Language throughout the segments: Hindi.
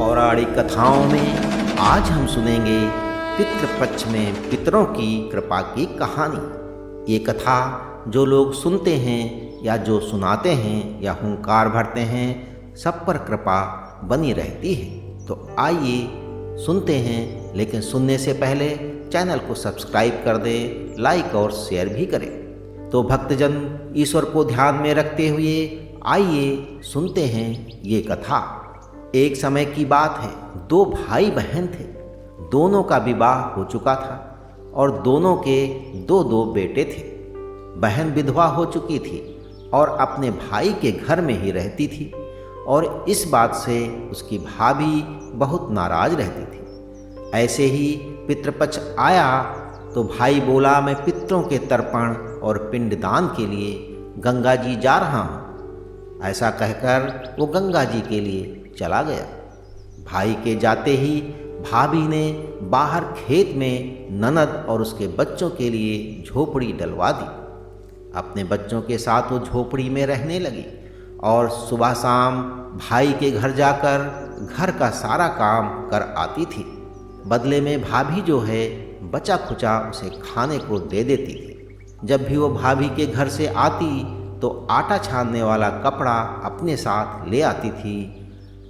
पौराणिक कथाओं में आज हम सुनेंगे पितृपक्ष में पितरों की कृपा की कहानी। ये कथा जो लोग सुनते हैं या जो सुनाते हैं या हुंकार भरते हैं, सब पर कृपा बनी रहती है। तो आइए सुनते हैं, लेकिन सुनने से पहले चैनल को सब्सक्राइब कर दें, लाइक और शेयर भी करें। तो भक्तजन ईश्वर को ध्यान में रखते हुए आइए सुनते हैं ये कथा। एक समय की बात है, दो भाई बहन थे। दोनों का विवाह हो चुका था और दोनों के दो दो बेटे थे। बहन विधवा हो चुकी थी और अपने भाई के घर में ही रहती थी और इस बात से उसकी भाभी बहुत नाराज रहती थी। ऐसे ही पितृपक्ष आया तो भाई बोला, मैं पितरों के तर्पण और पिंडदान के लिए गंगा जी जा रहा हूँ। ऐसा कहकर वो गंगा जी के लिए चला गया। भाई के जाते ही भाभी ने बाहर खेत में ननद और उसके बच्चों के लिए झोपड़ी डलवा दी। अपने बच्चों के साथ वो झोपड़ी में रहने लगी और सुबह शाम भाई के घर जाकर घर का सारा काम कर आती थी। बदले में भाभी जो है बचा खुचा उसे खाने को दे देती थी। जब भी वो भाभी के घर से आती तो आटा छानने वाला कपड़ा अपने साथ ले आती थी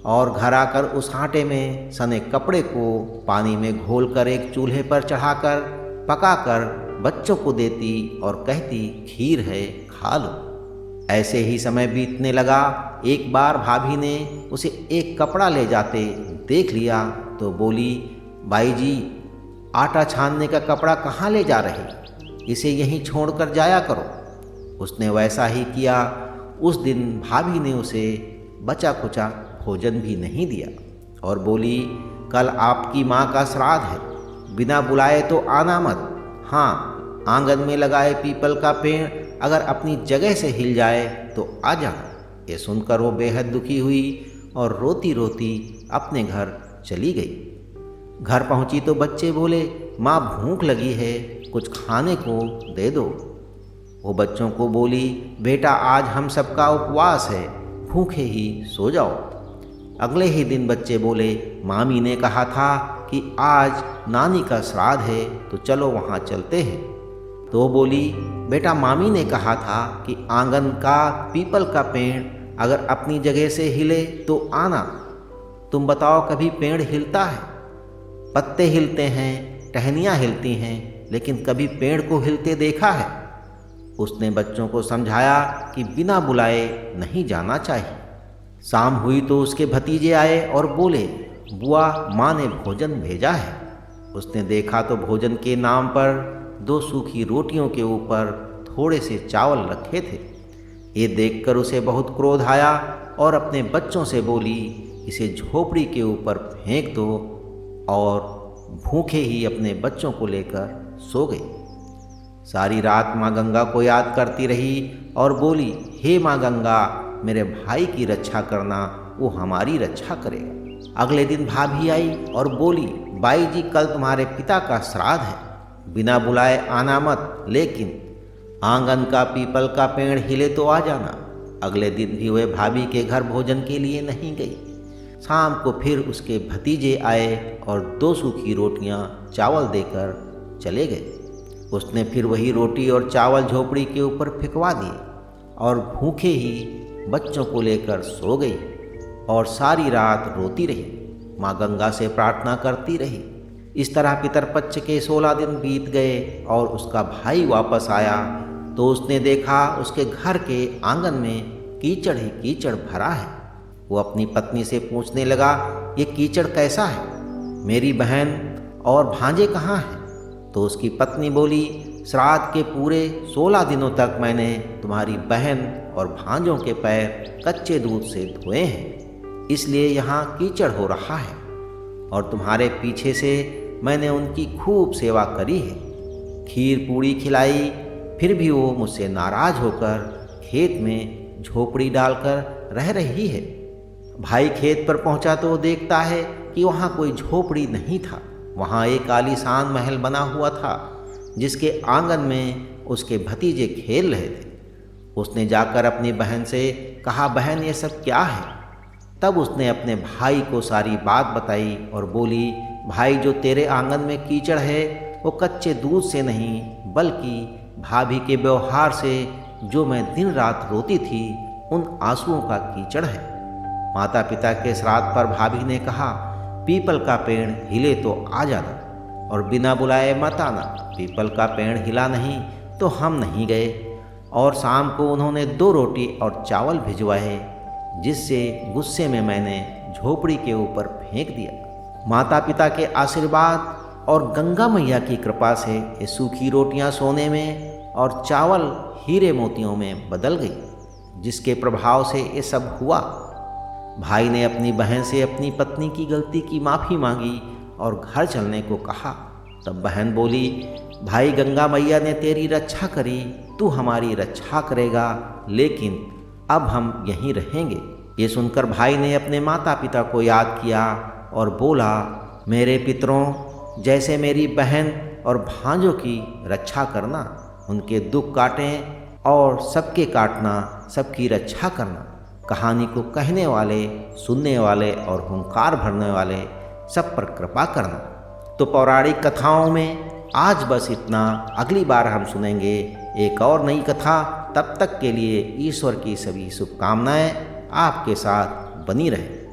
और घर आकर उस आटे में सने कपड़े को पानी में घोलकर एक चूल्हे पर चढ़ाकर पकाकर बच्चों को देती और कहती, खीर है खा लो। ऐसे ही समय बीतने लगा। एक बार भाभी ने उसे एक कपड़ा ले जाते देख लिया तो बोली, बाई जी, आटा छानने का कपड़ा कहाँ ले जा रहे, इसे यहीं छोड़कर जाया करो। उसने वैसा ही किया। उस दिन भाभी ने उसे बचा खुचा भोजन भी नहीं दिया और बोली, कल आपकी माँ का श्राद्ध है, बिना बुलाए तो आना मत। हाँ, आंगन में लगाए पीपल का पेड़ अगर अपनी जगह से हिल जाए तो आ जाना। ये सुनकर वो बेहद दुखी हुई और रोती रोती अपने घर चली गई। घर पहुंची तो बच्चे बोले, माँ भूख लगी है, कुछ खाने को दे दो। वो बच्चों को बोली, बेटा आज हम सबका उपवास है, भूखे ही सो जाओ। अगले ही दिन बच्चे बोले, मामी ने कहा था कि आज नानी का श्राद्ध है तो चलो वहाँ चलते हैं। तो बोली, बेटा मामी ने कहा था कि आंगन का पीपल का पेड़ अगर अपनी जगह से हिले तो आना। तुम बताओ, कभी पेड़ हिलता है? पत्ते हिलते हैं, टहनियाँ हिलती हैं, लेकिन कभी पेड़ को हिलते देखा है? उसने बच्चों को समझाया कि बिना बुलाए नहीं जाना चाहिए। शाम हुई तो उसके भतीजे आए और बोले, बुआ, माँ ने भोजन भेजा है। उसने देखा तो भोजन के नाम पर दो सूखी रोटियों के ऊपर थोड़े से चावल रखे थे। ये देखकर उसे बहुत क्रोध आया और अपने बच्चों से बोली, इसे झोपड़ी के ऊपर फेंक दो, और भूखे ही अपने बच्चों को लेकर सो गई। सारी रात माँ गंगा को याद करती रही और बोली, हे माँ गंगा, मेरे भाई की रक्षा करना, वो हमारी रक्षा करेगा। अगले दिन भाभी आई और बोली, बाई जी, कल तुम्हारे पिता का श्राद्ध है, बिना बुलाए आना मत, लेकिन आंगन का पीपल का पेड़ हिले तो आ जाना। अगले दिन भी वह भाभी के घर भोजन के लिए नहीं गई। शाम को फिर उसके भतीजे आए और दो सूखी रोटियां चावल देकर चले गए। उसने फिर वही रोटी और चावल झोपड़ी के ऊपर फेंकवा दिए और भूखे ही बच्चों को लेकर सो गई और सारी रात रोती रही, माँ गंगा से प्रार्थना करती रही। इस तरह पितरपक्ष के 16 दिन बीत गए और उसका भाई वापस आया तो उसने देखा उसके घर के आंगन में कीचड़ ही कीचड़ भरा है। वो अपनी पत्नी से पूछने लगा, ये कीचड़ कैसा है? मेरी बहन और भांजे कहाँ हैं? तो उसकी पत्नी बोली, श्राद्ध के पूरे 16 दिनों तक मैंने तुम्हारी बहन और भांजों के पैर कच्चे दूध से धोए हैं, इसलिए यहाँ कीचड़ हो रहा है, और तुम्हारे पीछे से मैंने उनकी खूब सेवा करी है, खीर पूड़ी खिलाई, फिर भी वो मुझसे नाराज होकर खेत में झोपड़ी डालकर रह रही है। भाई खेत पर पहुँचा तो देखता है कि वहाँ कोई झोपड़ी नहीं था। वहाँ एक आलीशान महल बना हुआ था जिसके आंगन में उसके भतीजे खेल रहे थे। उसने जाकर अपनी बहन से कहा, बहन, ये सब क्या है? तब उसने अपने भाई को सारी बात बताई और बोली, भाई जो तेरे आंगन में कीचड़ है वो कच्चे दूध से नहीं बल्कि भाभी के व्यवहार से जो मैं दिन रात रोती थी उन आंसुओं का कीचड़ है। माता पिता के श्राद्ध पर भाभी ने कहा, पीपल का पेड़ हिले तो आ जाना और बिना बुलाए मत आना। पीपल का पेड़ हिला नहीं तो हम नहीं गए और शाम को उन्होंने 2 रोटी और चावल भिजवाए, जिससे गुस्से में मैंने झोपड़ी के ऊपर फेंक दिया। माता पिता के आशीर्वाद और गंगा मैया की कृपा से ये सूखी रोटियां सोने में और चावल हीरे मोतियों में बदल गई, जिसके प्रभाव से ये सब हुआ। भाई ने अपनी बहन से अपनी पत्नी की गलती की माफ़ी मांगी और घर चलने को कहा। तब बहन बोली, भाई गंगा मैया ने तेरी रक्षा करी, तू हमारी रक्षा करेगा, लेकिन अब हम यहीं रहेंगे। ये सुनकर भाई ने अपने माता पिता को याद किया और बोला, मेरे पितरों, जैसे मेरी बहन और भांजों की रक्षा करना, उनके दुख काटें और सबके काटना, सबकी रक्षा करना। कहानी को कहने वाले, सुनने वाले और हुंकार भरने वाले सब पर कृपा करना। तो पौराणिक कथाओं में आज बस इतना। अगली बार हम सुनेंगे एक और नई कथा। तब तक के लिए ईश्वर की सभी शुभकामनाएं आपके साथ बनी रहे।